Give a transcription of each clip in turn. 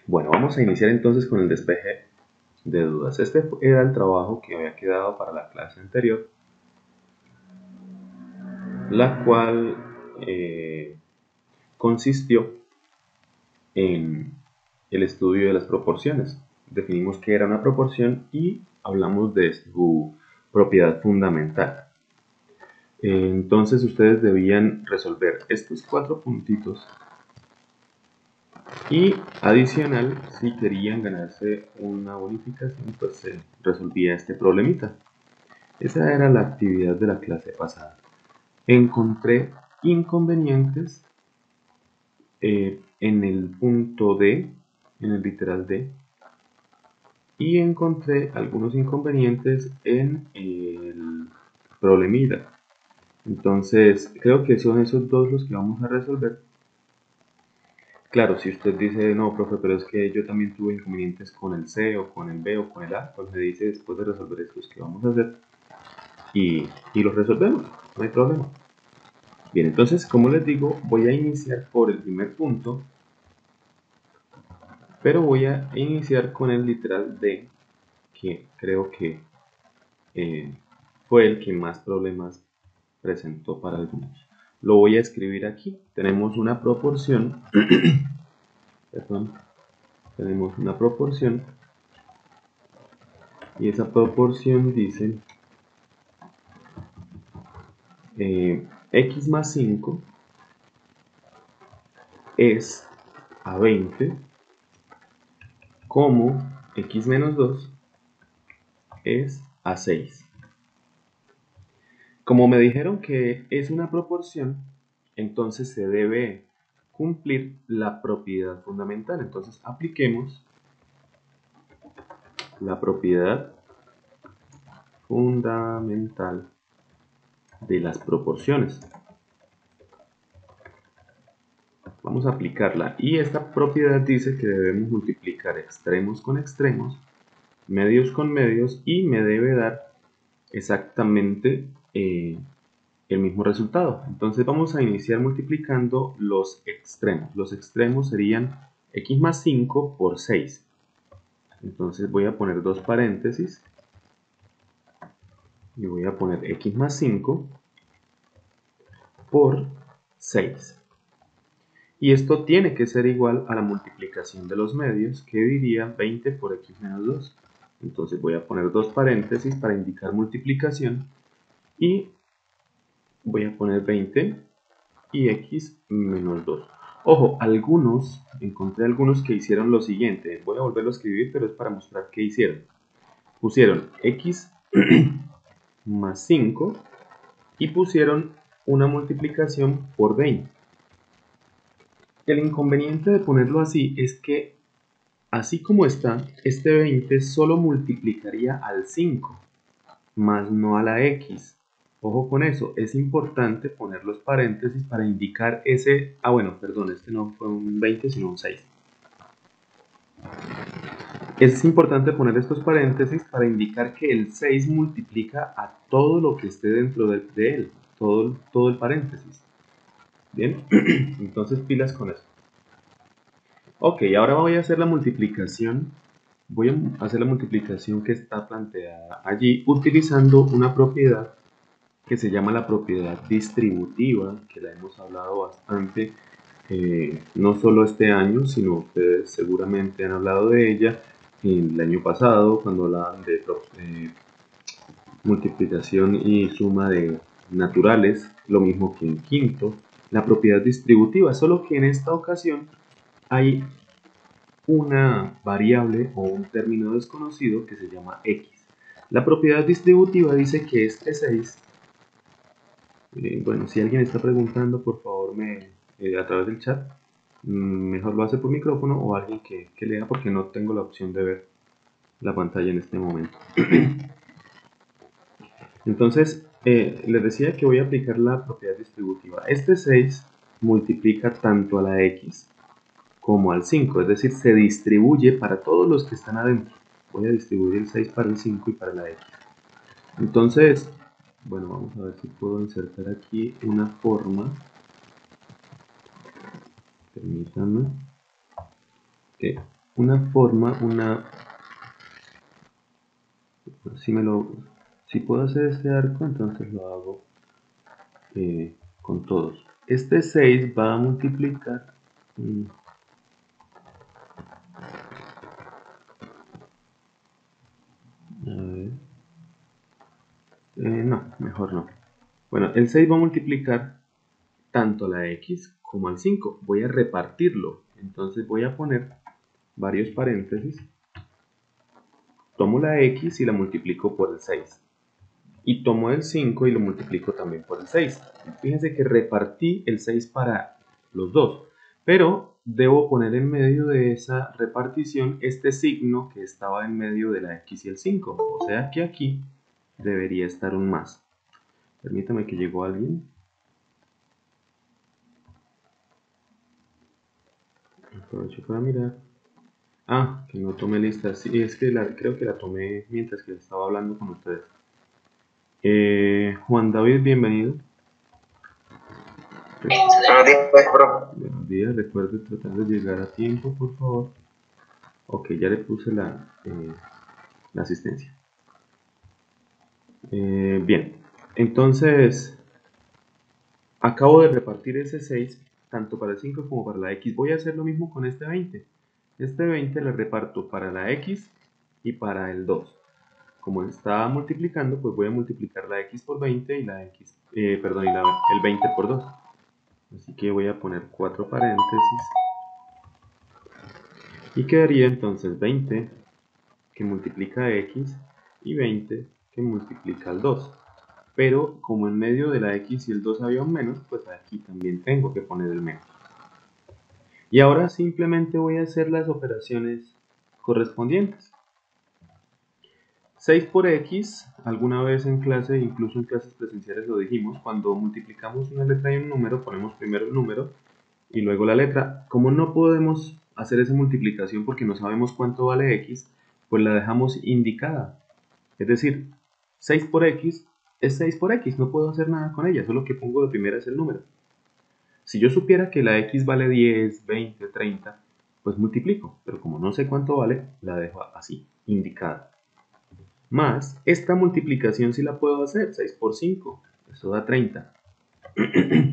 Bueno, vamos a iniciar entonces con el despeje de dudas. Este era el trabajo que había quedado para la clase anterior, la cual consistió en el estudio de las proporciones. Definimos qué era una proporción y hablamos de su propiedad fundamental. Entonces ustedes debían resolver estos 4 puntitos y adicional, si querían ganarse una bonificación, pues se resolvía este problemita. Esa era la actividad de la clase pasada. Encontré inconvenientes en el punto D, en el literal D, y encontré algunos inconvenientes en el problemita. Entonces, creo que son esos dos los que vamos a resolver. Claro, si usted dice, no, profe, pero es que yo también tuve inconvenientes con el C o con el B o con el A, pues me dice después de resolver estos que vamos a hacer y los resolvemos, no hay problema. Bien, entonces, como les digo, voy a iniciar por el primer punto, pero voy a iniciar con el literal D, que creo que fue el que más problemas presentó para algunos. Lo voy a escribir aquí. Tenemos una proporción, perdón, tenemos una proporción y esa proporción dice x más 5 es a 20 como x menos 2 es a 6. Como me dijeron que es una proporción, entonces se debe cumplir la propiedad fundamental. Entonces apliquemos la propiedad fundamental de las proporciones. Vamos a aplicarla y esta propiedad dice que debemos multiplicar extremos con extremos, medios con medios y me debe dar exactamente el mismo resultado. Entonces vamos a iniciar multiplicando los extremos. Los extremos serían x más 5 por 6. Entonces voy a poner dos paréntesis y voy a poner x más 5 por 6. Y esto tiene que ser igual a la multiplicación de los medios, que diría 20 por x menos 2. Entonces voy a poner dos paréntesis para indicar multiplicación y voy a poner 20 y x menos 2. Ojo, encontré algunos que hicieron lo siguiente. Voy a volverlo a escribir, pero es para mostrar qué hicieron. Pusieron x más 5 y pusieron una multiplicación por 20. El inconveniente de ponerlo así es que, así como está, este 20 solo multiplicaría al 5, más no a la x. Ojo con eso, es importante poner los paréntesis para indicar ese... Ah, bueno, perdón, este no fue un 20, sino un 6. Es importante poner estos paréntesis para indicar que el 6 multiplica a todo lo que esté dentro de él, todo el paréntesis. Bien, entonces pilas con eso. Ok, ahora voy a hacer la multiplicación. Voy a hacer la multiplicación que está planteada allí utilizando una propiedad que se llama la propiedad distributiva, que la hemos hablado bastante, no solo este año, sino ustedes seguramente han hablado de ella el año pasado, cuando hablaban de multiplicación y suma de naturales, lo mismo que en quinto, la propiedad distributiva, solo que en esta ocasión hay una variable o un término desconocido que se llama x. La propiedad distributiva dice que este 6, bueno, si alguien está preguntando, por favor, a través del chat, mejor lo hace por micrófono o alguien que lea, porque no tengo la opción de ver la pantalla en este momento. Entonces, les decía que voy a aplicar la propiedad distributiva. Este 6 multiplica tanto a la x como al 5, es decir, se distribuye para todos los que están adentro. Voy a distribuir el 6 para el 5 y para la x. Entonces, bueno, vamos a ver si puedo insertar aquí una forma. Permítanme. una forma, si puedo hacer este arco, entonces lo hago con todos. Este 6 va a multiplicar. A ver. No, mejor no. Bueno, el 6 va a multiplicar tanto a la x como al 5. Voy a repartirlo. Entonces voy a poner varios paréntesis. Tomo la x y la multiplico por el 6. Y tomo el 5 y lo multiplico también por el 6. Fíjense que repartí el 6 para los dos. Pero debo poner en medio de esa repartición este signo que estaba en medio de la x y el 5. O sea que aquí debería estar un más. Permítame que llegó alguien. Aprovecho para mirar. Ah, que no tomé lista. Sí, es que creo que la tomé mientras que estaba hablando con ustedes. Juan David, bienvenido. Buenos días, maestro. Buenos días, recuerde tratar de llegar a tiempo, por favor. Ok, ya le puse la asistencia. Bien, entonces acabo de repartir ese 6 tanto para el 5 como para la x. Voy a hacer lo mismo con este 20. Este 20 le reparto para la x y para el 2. Como está multiplicando, pues voy a multiplicar la x por 20 y la x, el 20 por 2. Así que voy a poner 4 paréntesis. Y quedaría entonces 20 que multiplica x y 20 que multiplica el 2. Pero como en medio de la x y el 2 había un menos, pues aquí también tengo que poner el menos. Y ahora simplemente voy a hacer las operaciones correspondientes. 6 por x, alguna vez en clase, incluso en clases presenciales lo dijimos, cuando multiplicamos una letra y un número, ponemos primero el número y luego la letra. Como no podemos hacer esa multiplicación porque no sabemos cuánto vale x, pues la dejamos indicada. Es decir, 6 por x es 6 por x, no puedo hacer nada con ella, solo que pongo de primera es el número. Si yo supiera que la x vale 10, 20, 30, pues multiplico, pero como no sé cuánto vale, la dejo así, indicada. Más, esta multiplicación sí la puedo hacer, 6 por 5, eso da 30.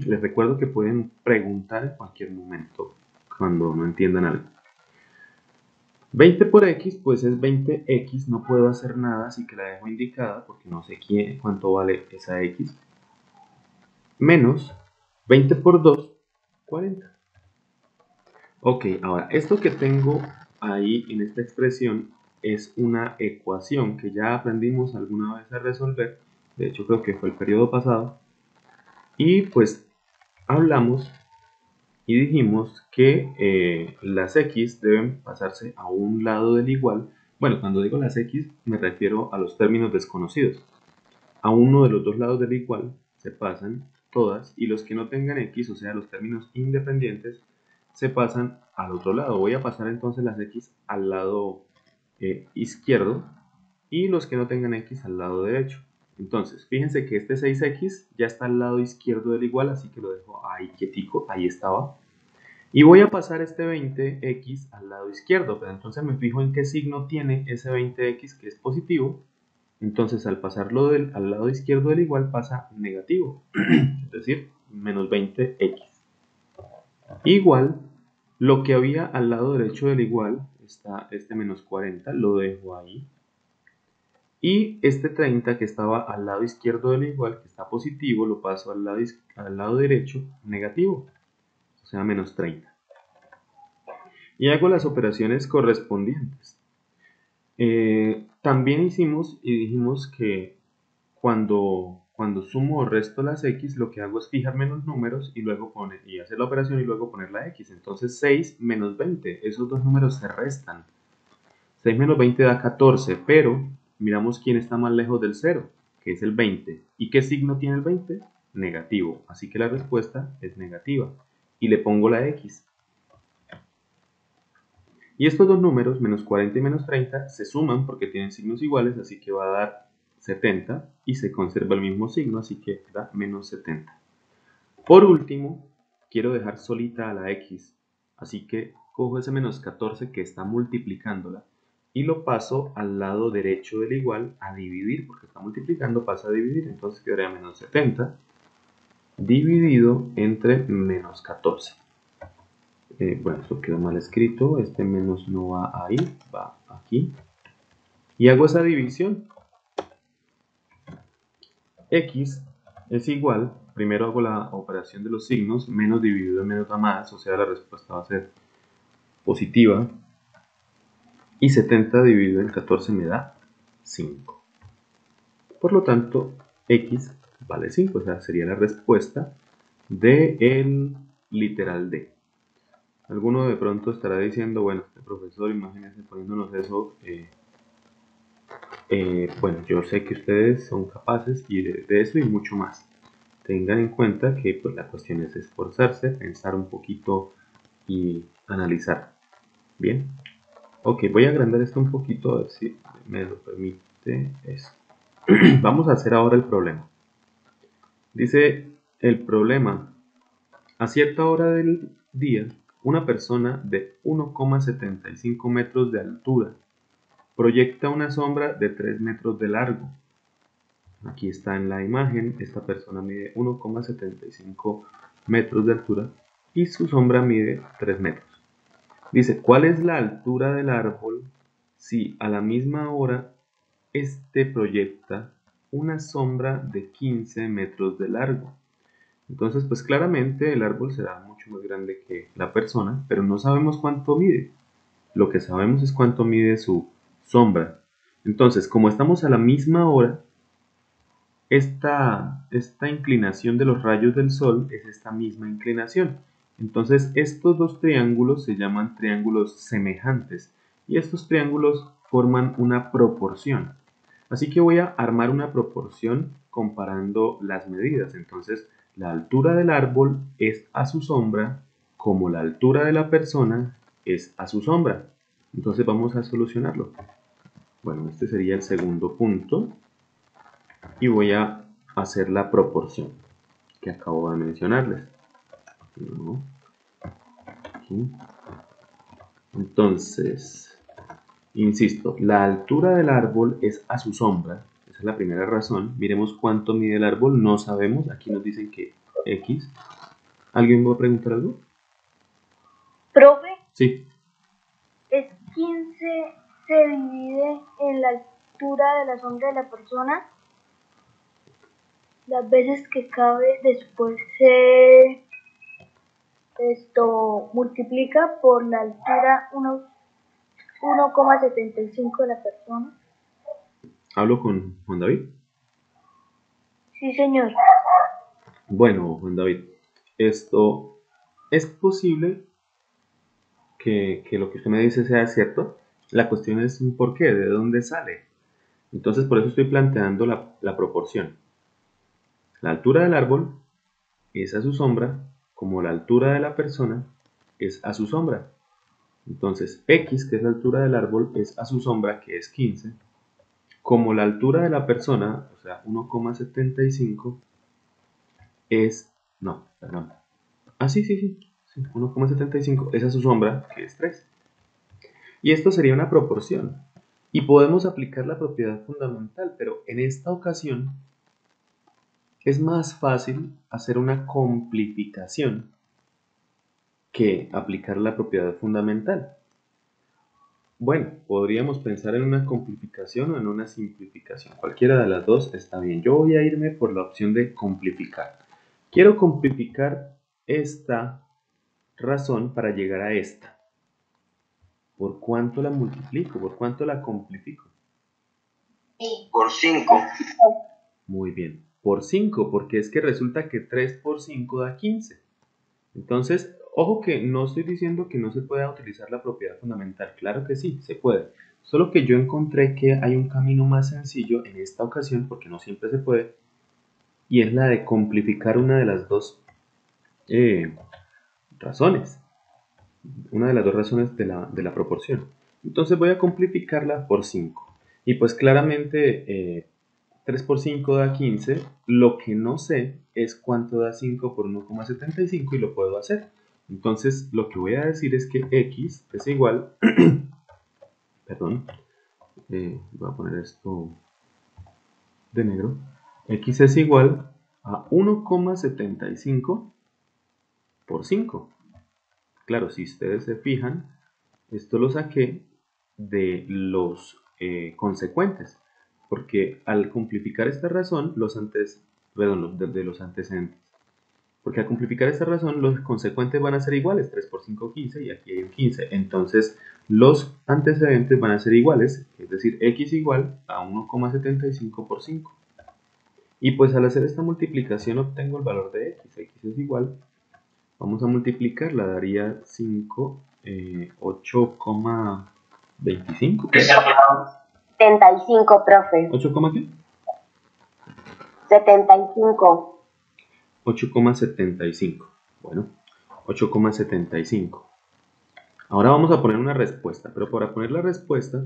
Les recuerdo que pueden preguntar en cualquier momento cuando no entiendan algo. 20 por x, pues es 20x, no puedo hacer nada, así que la dejo indicada porque no sé cuánto vale esa x. Menos 20 por 2, 40. Ok, ahora, esto que tengo ahí en esta expresión es una ecuación que ya aprendimos alguna vez a resolver. De hecho, creo que fue el periodo pasado. Y pues hablamos y dijimos que las x deben pasarse a un lado del igual. Bueno, cuando digo las x me refiero a los términos desconocidos. A uno de los dos lados del igual se pasan todas y los que no tengan x, o sea los términos independientes, se pasan al otro lado. Voy a pasar entonces las x al lado izquierdo y los que no tengan x al lado derecho. Entonces, fíjense que este 6x ya está al lado izquierdo del igual, así que lo dejo ahí quietico, ahí estaba. Y voy a pasar este 20x al lado izquierdo, pero entonces me fijo en qué signo tiene ese 20x que es positivo. Entonces al pasarlo al lado izquierdo del igual pasa negativo, es decir, menos 20x. Igual, lo que había al lado derecho del igual, está este menos 40, lo dejo ahí. Y este 30 que estaba al lado izquierdo del igual, que está positivo, lo paso al lado derecho, negativo, o sea, menos 30. Y hago las operaciones correspondientes. También hicimos y dijimos que cuando sumo o resto las x, lo que hago es fijarme en los números y luego hacer la operación y luego poner la x. Entonces 6 menos 20, esos dos números se restan. 6 menos 20 da 14, pero miramos quién está más lejos del 0, que es el 20. ¿Y qué signo tiene el 20? Negativo. Así que la respuesta es negativa. Y le pongo la x. Y estos dos números, menos 40 y menos 30, se suman porque tienen signos iguales, así que va a dar 70 y se conserva el mismo signo, así que da menos 70. Por último, quiero dejar solita a la x, así que cojo ese menos 14 que está multiplicándola y lo paso al lado derecho del igual a dividir, porque está multiplicando, pasa a dividir, entonces quedaría menos 70 dividido entre menos 14. Bueno, esto quedó mal escrito, este menos no va ahí, va aquí. Y hago esa división. X es igual, primero hago la operación de los signos, menos dividido en menos da más, o sea la respuesta va a ser positiva. Y 70 dividido en 14 me da 5. Por lo tanto, X vale 5, o sea, sería la respuesta del literal D. Alguno de pronto estará diciendo, bueno, este profesor, imagínense poniéndonos eso, bueno, yo sé que ustedes son capaces y de eso y mucho más. Tengan en cuenta que pues, la cuestión es esforzarse, pensar un poquito y analizar. Bien. Ok, voy a agrandar esto un poquito a ver si me lo permite eso. Vamos a hacer ahora el problema. Dice el problema. A cierta hora del día, una persona de 1,75 metros de altura proyecta una sombra de 3 metros de largo. Aquí está en la imagen, esta persona mide 1,75 metros de altura y su sombra mide 3 metros. Dice, ¿cuál es la altura del árbol si a la misma hora este proyecta una sombra de 15 metros de largo? Entonces, pues claramente el árbol será mucho más grande que la persona, pero no sabemos cuánto mide. Lo que sabemos es cuánto mide su sombra. Entonces, como estamos a la misma hora, esta inclinación de los rayos del sol es esta misma inclinación. Entonces, estos dos triángulos se llaman triángulos semejantes y estos triángulos forman una proporción. Así que voy a armar una proporción comparando las medidas. Entonces, la altura del árbol es a su sombra como la altura de la persona es a su sombra. Entonces vamos a solucionarlo. Bueno, este sería el segundo punto y voy a hacer la proporción que acabo de mencionarles. ¿No? Aquí. Entonces, insisto, la altura del árbol es a su sombra. Esa es la primera razón. Miremos cuánto mide el árbol. No sabemos. Aquí nos dicen que X. ¿Alguien va a preguntar algo? Profe, Sí. ¿es 15 se divide en la altura de la sombra de la persona? Las veces que cabe después se multiplica por la altura 1,75 de la persona. ¿Hablo con Juan David? Sí, señor. Bueno, Juan David, esto es posible que lo que usted me dice sea cierto. La cuestión es un por qué, de dónde sale. Entonces, por eso estoy planteando la proporción. La altura del árbol es a su sombra, como la altura de la persona es a su sombra. Entonces, X, que es la altura del árbol, es a su sombra, que es 15, como la altura de la persona, o sea, 1,75, es, no, perdón. Ah, sí, 1,75 es a su sombra, que es 3. Y esto sería una proporción. Y podemos aplicar la propiedad fundamental, pero en esta ocasión es más fácil hacer una complificación que aplicar la propiedad fundamental. Bueno, podríamos pensar en una complificación o en una simplificación. Cualquiera de las dos está bien. Yo voy a irme por la opción de complificar. Quiero complificar esta razón para llegar a esta. ¿Por cuánto la multiplico? ¿Por cuánto la complifico? Por 5. Muy bien. Por 5, porque es que resulta que 3 por 5 da 15. Entonces, ojo que no estoy diciendo que no se pueda utilizar la propiedad fundamental. Claro que sí, se puede. Solo que yo encontré que hay un camino más sencillo en esta ocasión, porque no siempre se puede, y es la de complificar una de las dos razones. Una de las dos razones de la proporción. Entonces voy a complificarla por 5. Y pues claramente 3 por 5 da 15. Lo que no sé es cuánto da 5 por 1,75 y lo puedo hacer. Entonces lo que voy a decir es que x es igual, perdón, voy a poner esto de negro, x es igual a 1,75 por 5. Claro, si ustedes se fijan, esto lo saqué de los consecuentes, porque al simplificar esta razón, de los antecedentes, porque al simplificar esta razón, los consecuentes van a ser iguales, 3 por 5, 15, y aquí hay un 15, entonces los antecedentes van a ser iguales, es decir, x igual a 1,75 por 5. Y pues al hacer esta multiplicación obtengo el valor de x es igual, vamos a multiplicarla, daría 5, 8,25. 75, profe. ¿8, qué? 75. 8,75. Bueno, 8,75. Ahora vamos a poner una respuesta, pero para poner la respuesta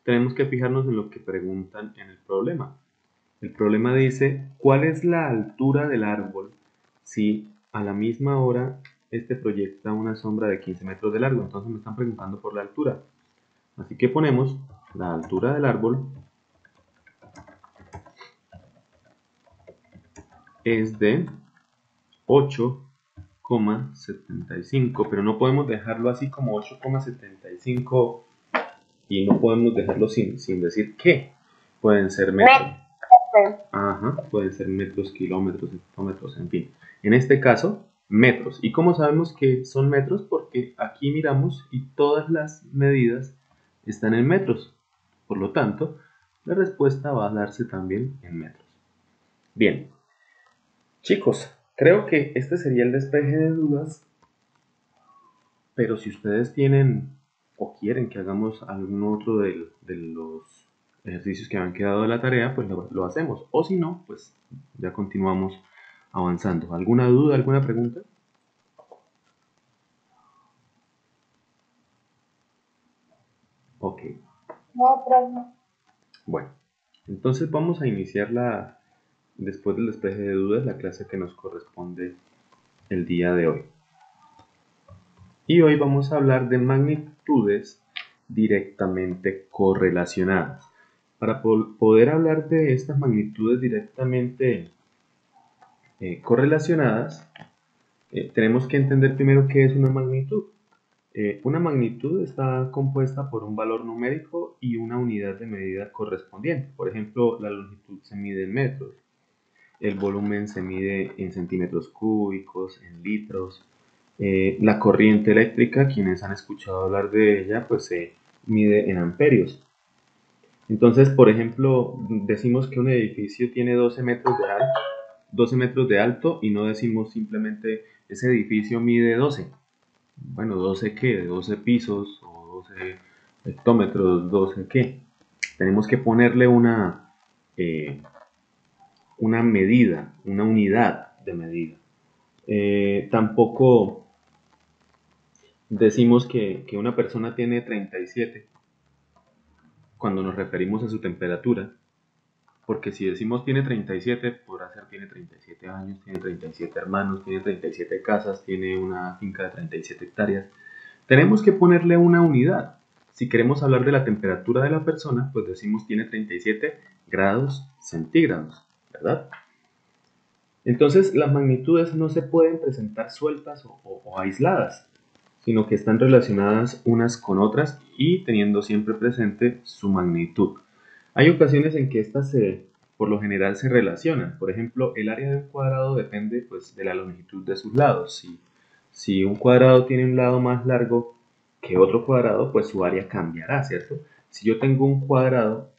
tenemos que fijarnos en lo que preguntan en el problema. El problema dice, ¿cuál es la altura del árbol si a la misma hora este proyecta una sombra de 15 metros de largo? Entonces me están preguntando por la altura. Así que ponemos la altura del árbol es de 8,75, pero no podemos dejarlo así como 8,75 y no podemos dejarlo sin decir qué. Pueden ser metros. Ajá, pueden ser metros, kilómetros, hectómetros, en fin. En este caso, metros. ¿Y cómo sabemos que son metros? Porque aquí miramos y todas las medidas están en metros. Por lo tanto, la respuesta va a darse también en metros. Bien. Chicos, creo que este sería el despeje de dudas. Pero si ustedes tienen o quieren que hagamos algún otro de los ejercicios que han quedado de la tarea, pues lo hacemos. O si no, pues ya continuamos avanzando. ¿Alguna duda, alguna pregunta? Ok. No, profe. Bueno, entonces vamos a iniciar después del despeje de dudas, la clase que nos corresponde el día de hoy. Y hoy vamos a hablar de magnitudes directamente correlacionadas. Para poder hablar de estas magnitudes directamente correlacionadas, tenemos que entender primero qué es una magnitud. Una magnitud está compuesta por un valor numérico y una unidad de medida correspondiente. Por ejemplo, la longitud se mide en metros, el volumen se mide en centímetros cúbicos, en litros. La corriente eléctrica, quienes han escuchado hablar de ella, pues se mide en amperios. Entonces, por ejemplo, decimos que un edificio tiene 12 metros de alto y no decimos simplemente ese edificio mide 12. Bueno, ¿12 qué? ¿12 pisos o 12 hectómetros? ¿12 qué? Tenemos que ponerle una medida, una unidad de medida. Tampoco decimos que una persona tiene 37 cuando nos referimos a su temperatura, porque si decimos tiene 37, podrá ser tiene 37 años, tiene 37 hermanos, tiene 37 casas, tiene una finca de 37 hectáreas. Tenemos que ponerle una unidad. Si queremos hablar de la temperatura de la persona, pues decimos tiene 37 grados centígrados, ¿verdad? Entonces las magnitudes no se pueden presentar sueltas o aisladas, sino que están relacionadas unas con otras y teniendo siempre presente su magnitud. Hay ocasiones en que estas por lo general se relacionan. Por ejemplo, el área de un cuadrado depende pues, de la longitud de sus lados. Si un cuadrado tiene un lado más largo que otro cuadrado, pues su área cambiará, ¿cierto? Si yo tengo un cuadrado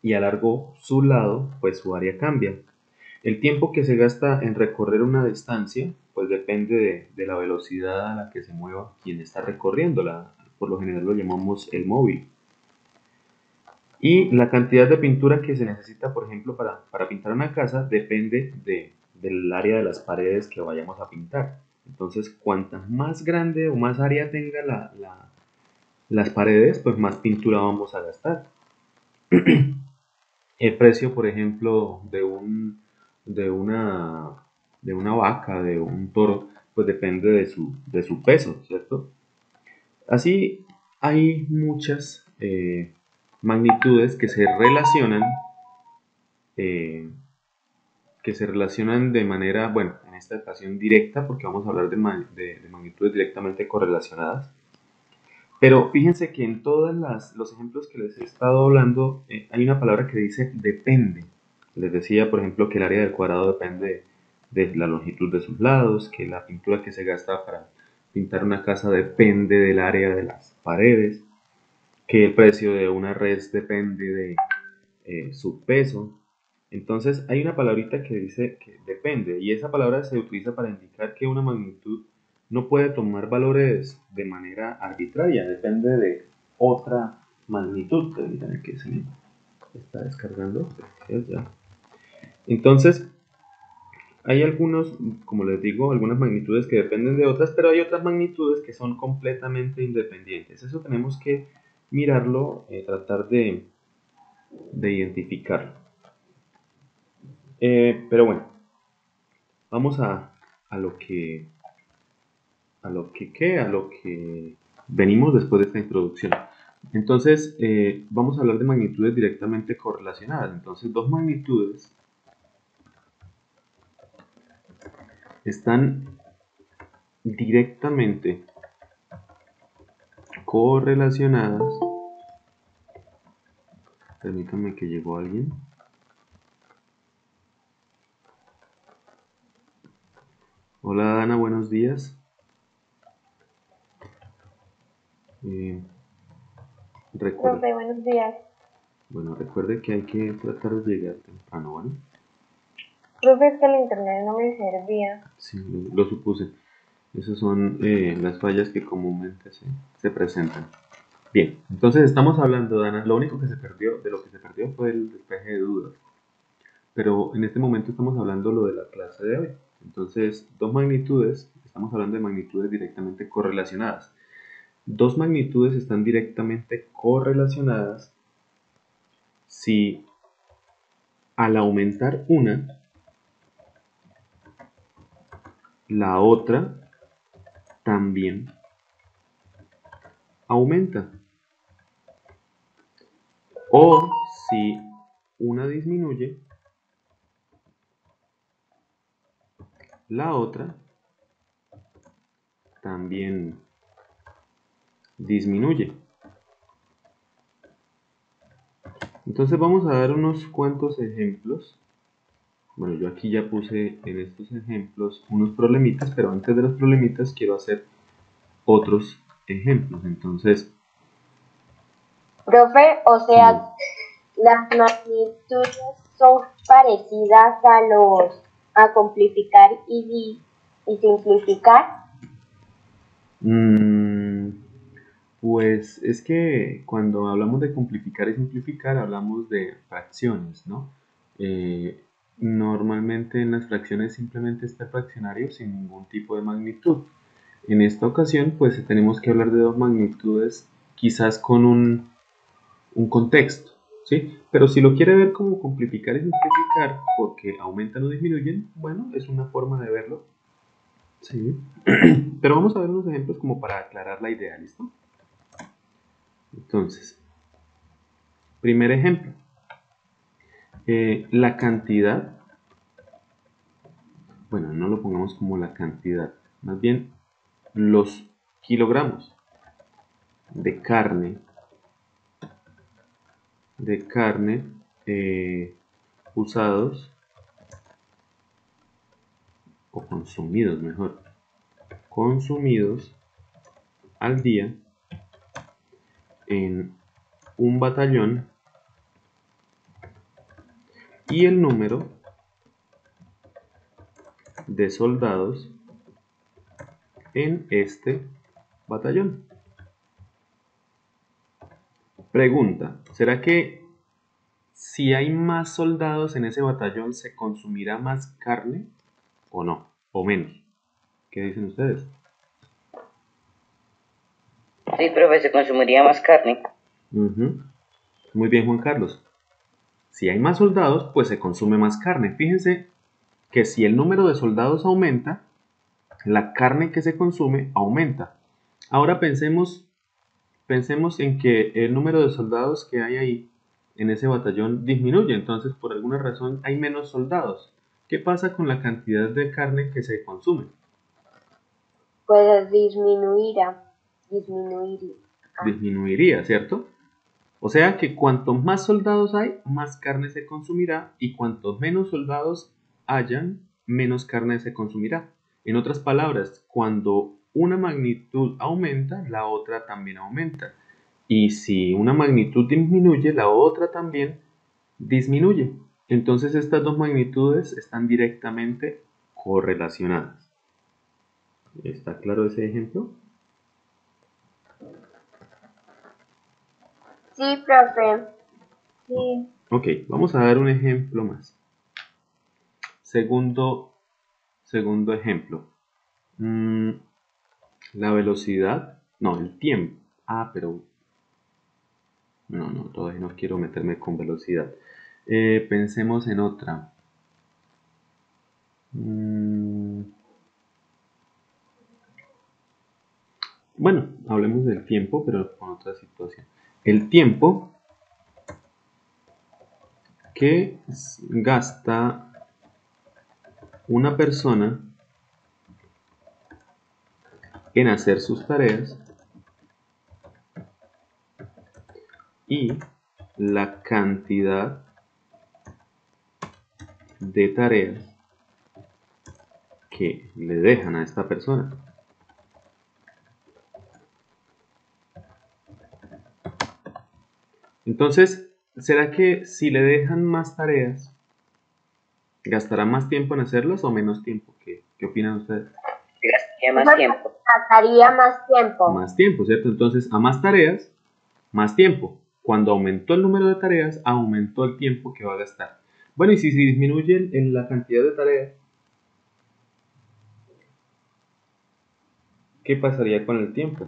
y alargo su lado, pues su área cambia. El tiempo que se gasta en recorrer una distancia, pues depende de la velocidad a la que se mueva quien está recorriéndola. Por lo general lo llamamos el móvil. Y la cantidad de pintura que se necesita, por ejemplo, para pintar una casa, depende del área de las paredes que vayamos a pintar. Entonces, cuanta más grande o más área tenga las paredes, pues más pintura vamos a gastar. El precio, por ejemplo, de de una vaca, de un toro, pues depende de su peso, ¿cierto? Así hay muchas magnitudes eh, que se relacionan de manera, bueno, en esta ocasión directa, porque vamos a hablar de magnitudes directamente correlacionadas. Pero fíjense que en todos los ejemplos que les he estado hablando, hay una palabra que dice depende. Les decía, por ejemplo, que el área del cuadrado depende de la longitud de sus lados, que la pintura que se gasta para pintar una casa depende del área de las paredes, que el precio de una res depende de su peso. Entonces hay una palabrita que dice que depende, y esa palabra se utiliza para indicar que una magnitud no puede tomar valores de manera arbitraria, depende de otra magnitud. Permítanme que se me está descargando. Ya. Entonces, hay algunos, como les digo, algunas magnitudes que dependen de otras, pero hay otras magnitudes que son completamente independientes. Eso tenemos que mirarlo, tratar de identificarlo. Pero bueno, vamos a lo que venimos después de esta introducción. Entonces, vamos a hablar de magnitudes directamente correlacionadas. Entonces, dos magnitudes están directamente correlacionadas. Permítanme que llegó alguien. Hola Dana, buenos días. Profe, buenos días. Bueno, recuerde que hay que tratar de llegar temprano, ¿vale? Profe, es que el internet no me servía. Sí, lo supuse. Esas son las fallas que comúnmente se presentan. Bien, entonces estamos hablando, Dana, lo único que se perdió, de lo que se perdió fue el despeje de dudas. Pero en este momento estamos hablando lo de la clase de hoy. Entonces, dos magnitudes, estamos hablando de magnitudes directamente correlacionadas. Dos magnitudes están directamente correlacionadas si al aumentar una, la otra también aumenta. O si una disminuye, la otra también disminuye. Entonces vamos a dar unos cuantos ejemplos. Bueno, yo aquí ya puse en estos ejemplos unos problemitas, pero antes de los problemitas quiero hacer otros ejemplos. Entonces, profe, o sea, las magnitudes son parecidas a simplificar y simplificar. Pues es que cuando hablamos de simplificar y simplificar hablamos de fracciones, ¿no? Normalmente en las fracciones simplemente está el fraccionario sin ningún tipo de magnitud. En esta ocasión pues tenemos que hablar de dos magnitudes quizás con un contexto, ¿sí? Pero si lo quiere ver como simplificar y simplificar porque aumentan o disminuyen, bueno, es una forma de verlo, ¿sí? Pero vamos a ver unos ejemplos como para aclarar la idea, ¿listo? Entonces, primer ejemplo, la cantidad, bueno, no lo pongamos como la cantidad, más bien los kilogramos de carne usados o consumidos, mejor, consumidos al día en un batallón y el número de soldados en este batallón. Pregunta, ¿será que si hay más soldados en ese batallón se consumirá más carne o no? ¿O menos? ¿Qué dicen ustedes? Sí, profe, se consumiría más carne. Muy bien, Juan Carlos. Si hay más soldados, pues se consume más carne. Fíjense que si el número de soldados aumenta, la carne que se consume aumenta. Ahora pensemos en que el número de soldados que hay ahí en ese batallón disminuye, entonces por alguna razón hay menos soldados. ¿Qué pasa con la cantidad de carne que se consume? Pues disminuiría. Disminuiría, ¿cierto? O sea que cuanto más soldados hay, más carne se consumirá, y cuanto menos soldados hayan, menos carne se consumirá. En otras palabras, cuando una magnitud aumenta, la otra también aumenta. Y si una magnitud disminuye, la otra también disminuye. Entonces estas dos magnitudes están directamente correlacionadas. ¿Está claro ese ejemplo? Sí, profe. Sí. Ok, vamos a dar un ejemplo más. Segundo ejemplo. La velocidad, no, el tiempo. Pero no, todavía no quiero meterme con velocidad. Pensemos en otra. Bueno, hablemos del tiempo, pero con otra situación. El tiempo que gasta una persona en hacer sus tareas y la cantidad de tareas que le dejan a esta persona. Entonces, ¿será que si le dejan más tareas, gastará más tiempo en hacerlas o menos tiempo? ¿Qué opinan ustedes? Gastaría más tiempo. Gastaría más tiempo. Más tiempo, ¿cierto? Entonces, a más tareas, más tiempo. Cuando aumentó el número de tareas, aumentó el tiempo que va a gastar. Bueno, y si se disminuye en la cantidad de tareas, ¿qué pasaría con el tiempo?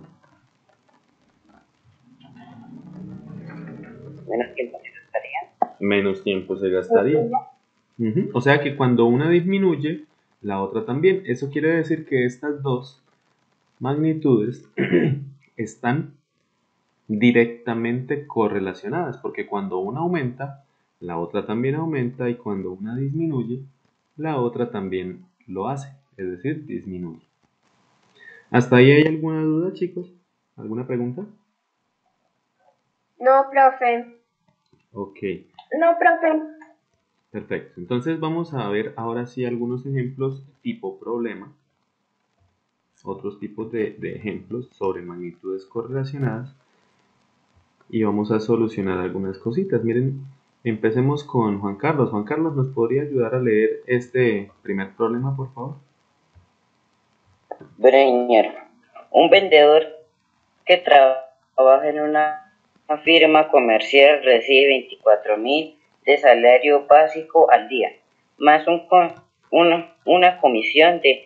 Menos tiempo se gastaría. Menos tiempo se gastaría. O sea que cuando una disminuye, la otra también. Eso quiere decir que estas dos magnitudes están directamente correlacionadas, porque cuando una aumenta, la otra también aumenta, y cuando una disminuye, la otra también lo hace, es decir, disminuye. ¿Hasta ahí hay alguna duda, chicos? ¿Alguna pregunta? No, profe. Ok. No, profe. Perfecto. Entonces vamos a ver ahora sí algunos ejemplos tipo problema, otros tipos de ejemplos sobre magnitudes correlacionadas, y vamos a solucionar algunas cositas. Miren, empecemos con Juan Carlos. Juan Carlos, ¿nos podría ayudar a leer este primer problema, por favor? Breñer, un vendedor que trabaja en una firma comercial recibe 24.000 de salario básico al día, más una comisión de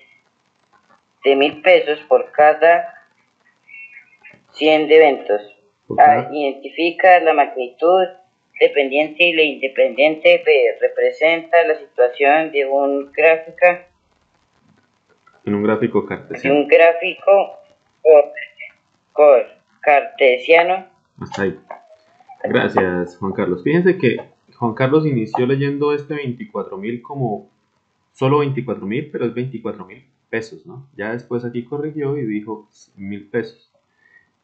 1.000 pesos por cada 100 de eventos. Identifica la magnitud dependiente y la independiente. B. Representa la situación de un gráfico. En un gráfico cartesiano. De un gráfico cartesiano. Hasta ahí. Gracias, Juan Carlos. Fíjense que Juan Carlos inició leyendo este 24.000 como solo 24.000, pero es 24.000 pesos, ¿no? Ya después aquí corrigió y dijo 1.000 pesos.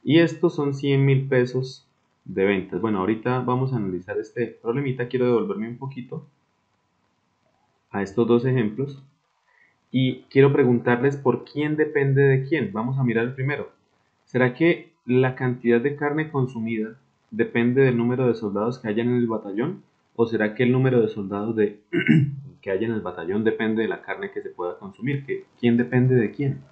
Y estos son 100.000 pesos de ventas. Bueno, ahorita vamos a analizar este problemita. Quiero devolverme un poquito a estos dos ejemplos y quiero preguntarles por quién depende de quién. Vamos a mirar el primero. ¿Será que la cantidad de carne consumida depende del número de soldados que hayan en el batallón? ¿O será que el número de soldados que haya en el batallón depende de la carne que se pueda consumir? ¿Quién depende de quién?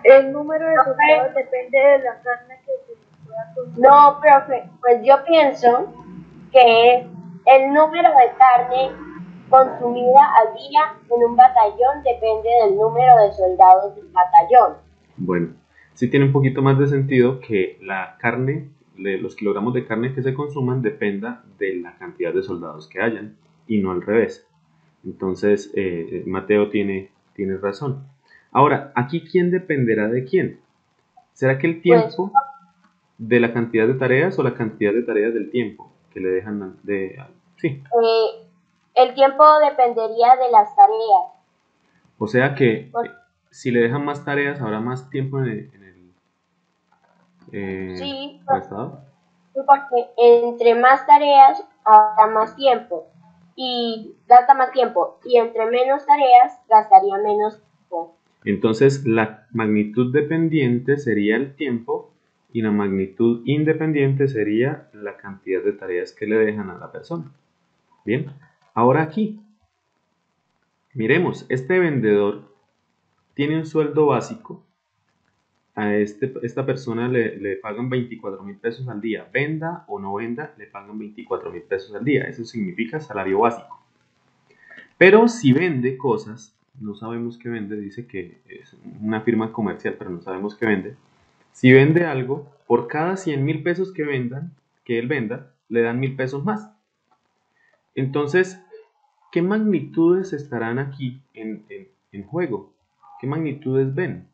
El número de soldados depende de la carne que se pueda consumir. No, profe, pues yo pienso que es el número de carne consumida al día en un batallón depende del número de soldados del batallón. Bueno, sí tiene un poquito más de sentido que la carne, los kilogramos de carne que se consuman dependa de la cantidad de soldados que hayan, y no al revés. Entonces, Mateo tiene razón. Ahora, aquí, ¿quién dependerá de quién? ¿Será que el tiempo de la cantidad de tareas o la cantidad de tareas del tiempo que le dejan de... Sí. El tiempo dependería de las tareas. O sea que si le dejan más tareas, habrá más tiempo en el Sí, prestador. porque entre más tareas habrá más tiempo y gasta más tiempo, y entre menos tareas gastaría menos tiempo. Entonces la magnitud dependiente sería el tiempo y la magnitud independiente sería la cantidad de tareas que le dejan a la persona. Bien, ahora aquí, miremos, este vendedor tiene un sueldo básico. A esta persona le pagan 24.000 pesos al día. Venda o no venda, le pagan 24.000 pesos al día. Eso significa salario básico. Pero si vende cosas, no sabemos qué vende, dice que es una firma comercial, pero no sabemos qué vende. Si vende algo, por cada 100.000 pesos que él venda, le dan 1.000 pesos más. Entonces, ¿qué magnitudes estarán aquí en juego? ¿Qué magnitudes ven?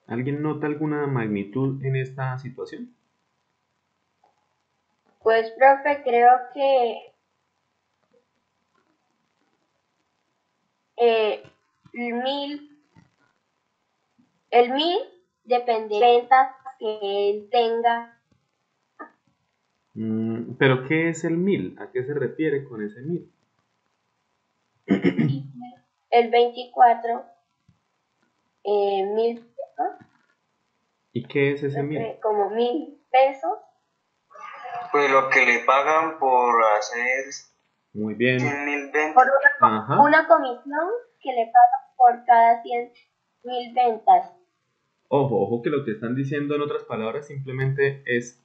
¿Alguien nota alguna magnitud en esta situación? Pues, profe, creo que el 1000 depende de ventas que él tenga. ¿Pero qué es el 1.000? ¿A qué se refiere con ese 1.000? El 24, 1000 pesos. ¿Y qué es ese 1.000? Como 1000 pesos. Pues lo que le pagan por hacer Muy bien. 100.000 ventas. Por una comisión que le pagan por cada 100.000 ventas. Ojo que lo que están diciendo en otras palabras simplemente es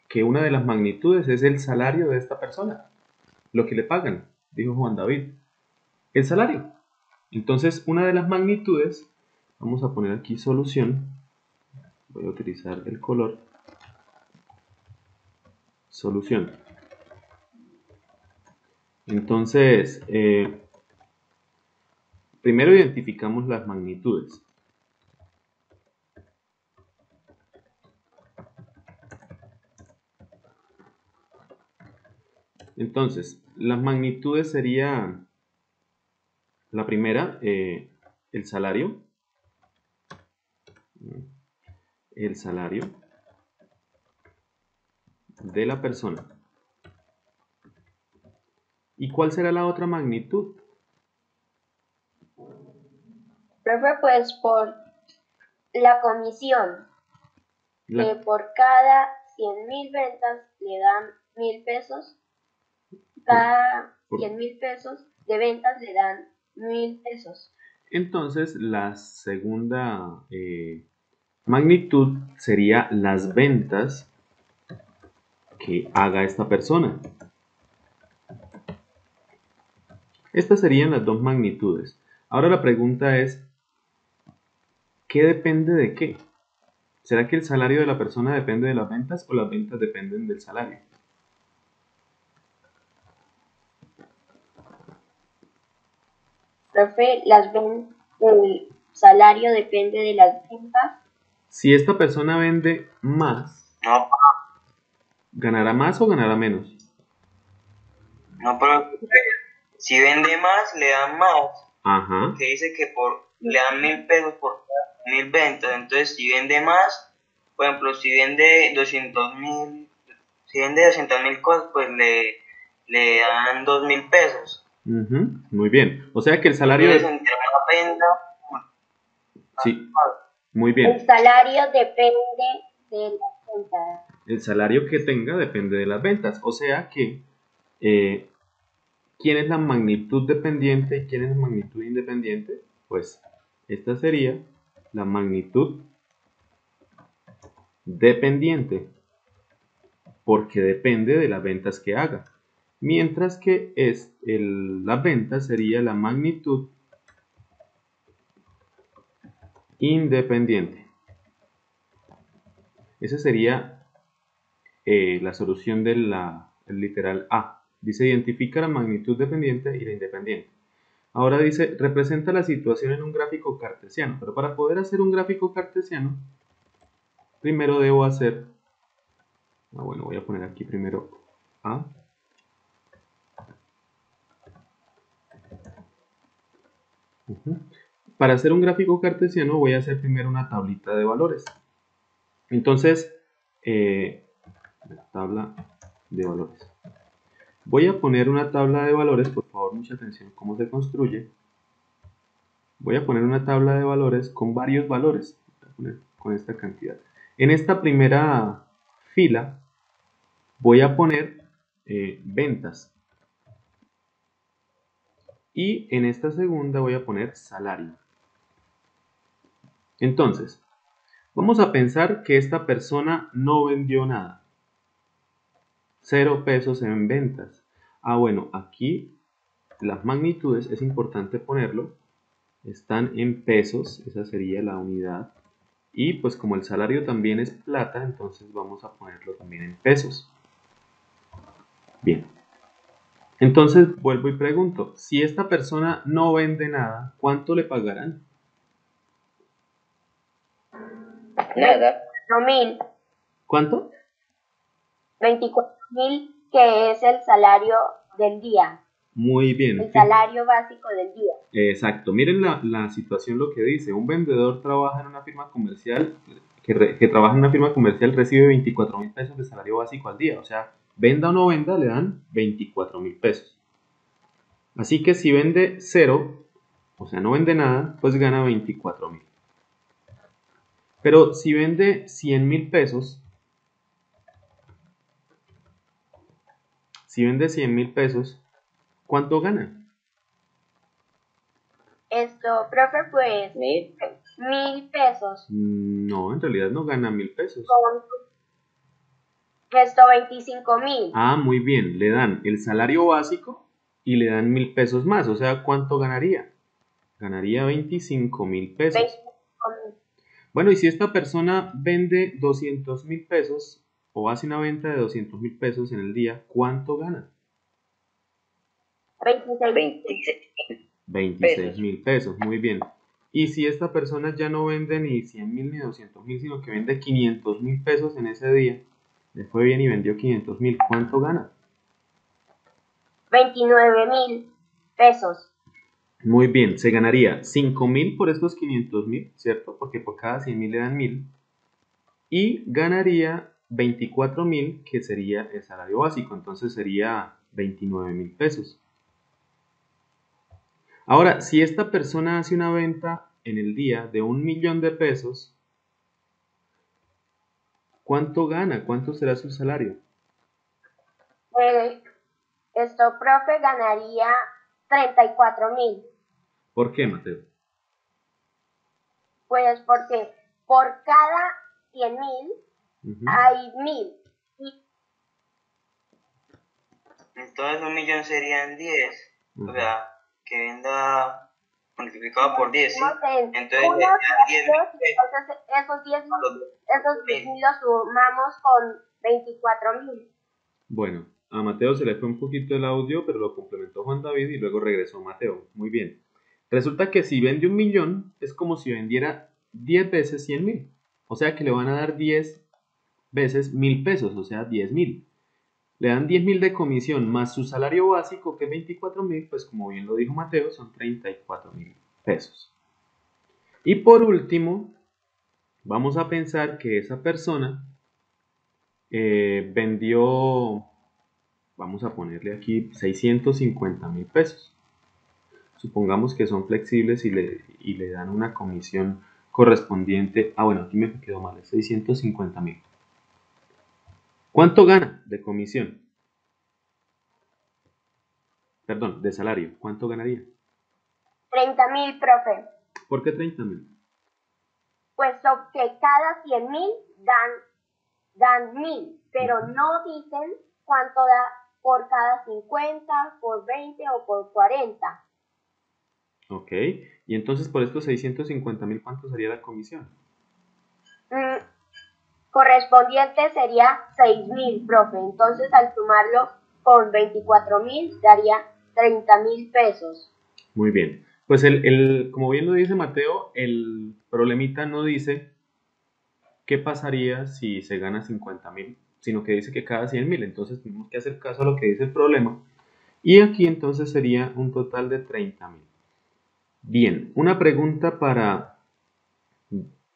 que una de las magnitudes es el salario de esta persona. Lo que le pagan, dijo Juan David. El salario. Entonces, una de las magnitudes, vamos a poner aquí solución. Voy a utilizar el color. Solución. Entonces, primero identificamos las magnitudes. Entonces, las magnitudes serían la primera, el salario. El salario de la persona. ¿Y cuál será la otra magnitud? Profe, pues por la comisión, que por cada 100.000 ventas le dan 1000 pesos, cada 100.000 pesos de ventas le dan 1000 pesos. Entonces, la segunda magnitud sería las ventas que haga esta persona. Estas serían las dos magnitudes. Ahora la pregunta es, ¿qué depende de qué? ¿Será que el salario de la persona depende de las ventas o las ventas dependen del salario? Profe, el salario depende de las ventas. Si esta persona vende más, No, ¿ganará más o ganará menos? no, pero si vende más, le dan más. Ajá. Que dice que le dan 1.000 pesos por 1.000 ventas. Entonces, si vende más, por ejemplo, si vende 200.000, si vende 200.000 cosas, pues le dan 2.000 pesos. Muy bien. O sea que el salario... Entonces, entre más venda... Sí, muy bien. El salario depende de las ventas. El salario que tenga depende de las ventas. O sea que, ¿quién es la magnitud dependiente y quién es la magnitud independiente? Pues esta sería la magnitud dependiente, porque depende de las ventas que haga. Mientras que la venta sería la magnitud independiente. Esa sería la solución de la el literal A. Dice, identifica la magnitud dependiente y la independiente. Ahora dice, representa la situación en un gráfico cartesiano. Pero para poder hacer un gráfico cartesiano, primero debo hacer... bueno, voy a poner aquí primero A. Para hacer un gráfico cartesiano voy a hacer primero una tablita de valores. Entonces, tabla de valores. Voy a poner una tabla de valores, por favor, mucha atención cómo se construye. Voy a poner una tabla de valores con varios valores. Voy a poner con esta cantidad. En esta primera fila voy a poner ventas. Y en esta segunda voy a poner salario. Entonces, vamos a pensar que esta persona no vendió nada. 0 pesos en ventas. Bueno, aquí las magnitudes es importante ponerlo. Están en pesos, esa sería la unidad. Y pues como el salario también es plata, entonces vamos a ponerlo también en pesos. Bien. Entonces vuelvo y pregunto, si esta persona no vende nada, ¿cuánto le pagarán? Nada. 24.000. ¿Cuánto? 24.000, que es el salario del día. Muy bien. El salario básico del día. Exacto. Miren la situación, lo que dice. Un vendedor trabaja en una firma comercial, que trabaja en una firma comercial recibe 24.000 pesos de salario básico al día. O sea, venda o no venda, le dan 24.000 pesos. Así que si vende 0, o sea, no vende nada, pues gana 24.000. Pero si vende 100.000 pesos, ¿cuánto gana? Profe, pues 1000. 1.000 pesos. No, en realidad no gana 1.000 pesos. Con 25.000. Muy bien, le dan el salario básico y le dan 1.000 pesos más, o sea, ¿cuánto ganaría? Ganaría 25.000 pesos. 25.000. Bueno, y si esta persona vende 200.000 pesos o hace una venta de 200.000 pesos en el día, ¿cuánto gana? 26.000 pesos, muy bien. Y si esta persona ya no vende ni 100.000 ni 200.000, sino que vende 500.000 pesos en ese día, le fue bien y vendió 500.000, ¿cuánto gana? 29.000 pesos. Muy bien, se ganaría 5.000 por estos 500.000, ¿cierto? Porque por cada 100.000 le dan 1.000. Y ganaría 24.000, que sería el salario básico, entonces sería 29.000 pesos. Ahora, si esta persona hace una venta en el día de 1.000.000 de pesos, ¿cuánto gana? ¿Cuánto será su salario? Profe, ganaría 34.000. ¿Por qué, Mateo? Pues porque por cada 100.000 hay 1.000. Entonces 1.000.000 serían 10. O sea, que venda multiplicado por 10, ¿sí? Entonces Entonces esos 10.000 10.000 los sumamos con 24.000. Bueno, a Mateo se le fue un poquito el audio, pero lo complementó Juan David y luego regresó Mateo. Muy bien. Resulta que si vende 1.000.000, es como si vendiera 10 veces 100.000. O sea que le van a dar 10 veces 1.000 pesos, o sea 10.000. Le dan 10.000 de comisión más su salario básico, que es 24.000, pues como bien lo dijo Mateo, son 34.000 pesos. Y por último, vamos a pensar que esa persona vendió, vamos a ponerle aquí 650.000 pesos. Supongamos que son flexibles y le dan una comisión correspondiente. Bueno, aquí me quedó mal, es 650.000. ¿Cuánto gana de comisión? Perdón, de salario. ¿Cuánto ganaría? 30.000, profe. ¿Por qué 30.000? Puesto que cada 100.000 dan 1.000, pero no dicen cuánto da por cada 50, por 20 o por 40. Ok, y entonces por estos 650.000, ¿cuánto sería la comisión? correspondiente sería 6.000, profe. Entonces, al sumarlo con 24.000, daría 30.000 pesos. Muy bien. Pues como bien lo dice Mateo, el problemita no dice qué pasaría si se gana 50.000, sino que dice que cada 100.000. Entonces tenemos que hacer caso a lo que dice el problema. Y aquí entonces sería un total de 30.000. Bien, una pregunta para...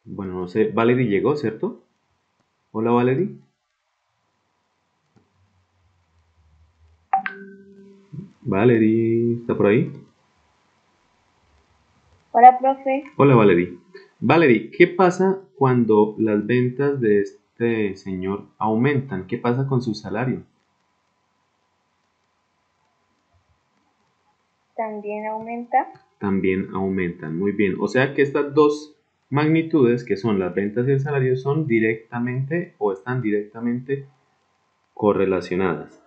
Bueno, no sé, Valerie llegó, ¿cierto? Hola, Valerie. Valerie, ¿está por ahí? Hola, profe. Hola, Valerie. Valerie, ¿qué pasa cuando las ventas de este señor aumentan? ¿Qué pasa con su salario? También aumenta. También aumentan. Muy bien. O sea que estas dos magnitudes, que son las ventas y el salario, son directamente o están directamente correlacionadas.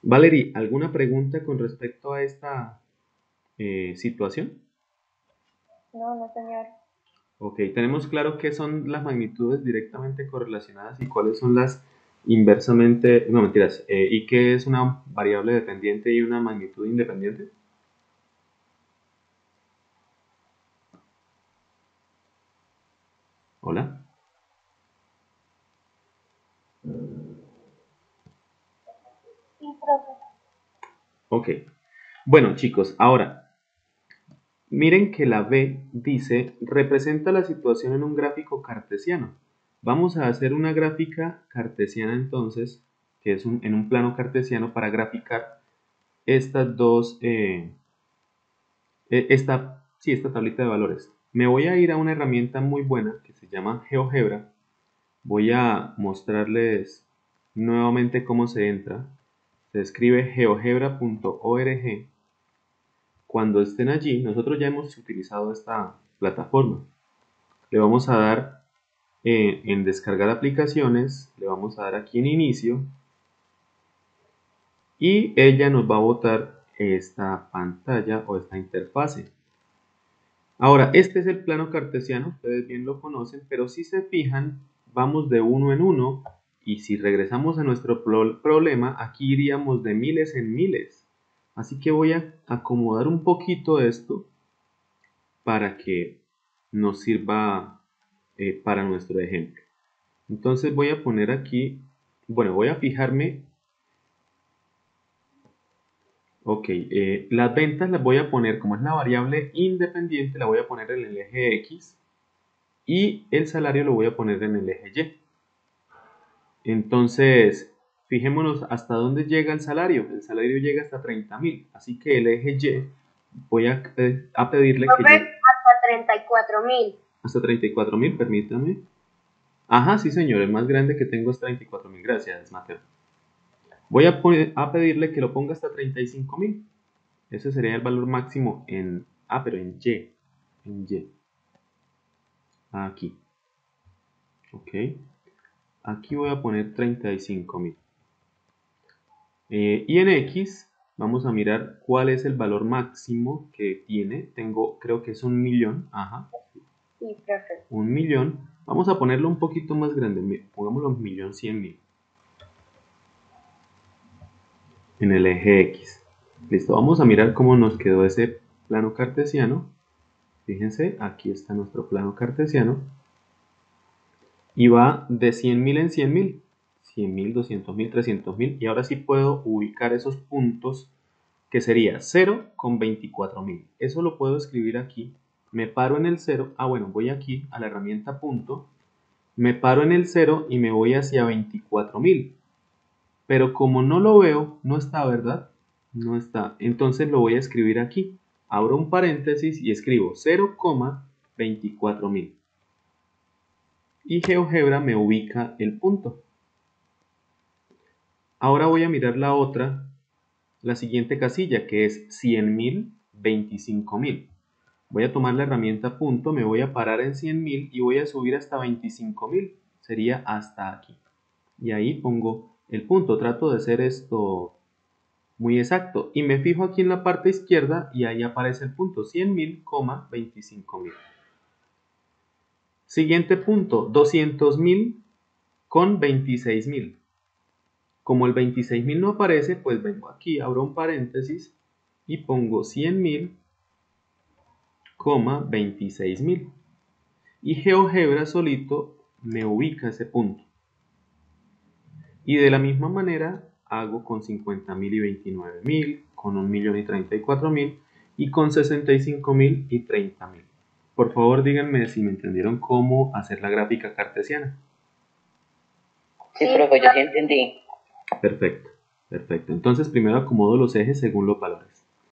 Valerie, ¿alguna pregunta con respecto a esta situación? No, señor. Ok, tenemos claro qué son las magnitudes directamente correlacionadas y cuáles son las inversamente, no mentiras, y qué es una variable dependiente y una magnitud independiente. Hola. Sí, profe. Ok. Bueno, chicos, ahora miren que la B dice representa la situación en un gráfico cartesiano. Vamos a hacer una gráfica cartesiana entonces, que es en un plano cartesiano para graficar estas dos, esta tablita de valores. Me voy a ir a una herramienta muy buena que se llama GeoGebra. Voy a mostrarles nuevamente cómo se entra. Se escribe geogebra.org. Cuando estén allí, nosotros ya hemos utilizado esta plataforma. Le vamos a dar en descargar aplicaciones, le vamos a dar aquí en inicio y ella nos va a botar esta pantalla o esta interfase. Ahora, este es el plano cartesiano, ustedes bien lo conocen, pero si se fijan, vamos de uno en uno y si regresamos a nuestro problema, aquí iríamos de miles en miles. Así que voy a acomodar un poquito esto para que nos sirva para nuestro ejemplo. Entonces voy a poner aquí, bueno, voy a fijarme, ok, las ventas las voy a poner, como es la variable independiente, la voy a poner en el eje X y el salario lo voy a poner en el eje Y. Entonces, fijémonos hasta dónde llega el salario. El salario llega hasta 30.000, así que el eje Y voy a pedirle que llegue hasta 34.000. hasta 34.000, permítame. Ajá, sí señor, el más grande que tengo es 34.000, gracias Mateo. Voy a pedirle que lo ponga hasta 35.000. Ese sería el valor máximo en, pero en Y. Aquí. Ok. Aquí voy a poner 35.000. Y en X vamos a mirar cuál es el valor máximo que tiene. Creo que es 1.000.000. Ajá. Sí, perfecto. 1.000.000. Vamos a ponerlo un poquito más grande. Pongámoslo 1.100.000. En el eje X. Listo, vamos a mirar cómo nos quedó ese plano cartesiano. Fíjense, aquí está nuestro plano cartesiano. Y va de 100.000 en 100.000. 100.000, 200.000, 300.000. Y ahora sí puedo ubicar esos puntos que sería 0 con 24.000. Eso lo puedo escribir aquí. Me paro en el 0. Bueno, voy aquí a la herramienta punto. Me paro en el 0 y me voy hacia 24.000. Pero como no lo veo, no está, ¿verdad? No está. Entonces lo voy a escribir aquí. Abro un paréntesis y escribo 0,24.000. Y GeoGebra me ubica el punto. Ahora voy a mirar la siguiente casilla, que es 100.000, 25.000. Voy a tomar la herramienta punto, me voy a parar en 100.000 y voy a subir hasta 25.000. Sería hasta aquí. Y ahí pongo el punto. Trato de hacer esto muy exacto. Y me fijo aquí en la parte izquierda y ahí aparece el punto 100.000, 25.000. Siguiente punto, 200.000 con 26.000. Como el 26.000 no aparece, pues vengo aquí, abro un paréntesis y pongo 100.000, 26.000. Y GeoGebra solito me ubica ese punto. Y de la misma manera hago con 50.000 y 29.000, con 1.000.000 y 34.000 y con 65.000 y 30.000. Por favor díganme si me entendieron cómo hacer la gráfica cartesiana. Sí, profe, yo sí entendí. Perfecto, perfecto. Entonces primero acomodo los ejes según los valores.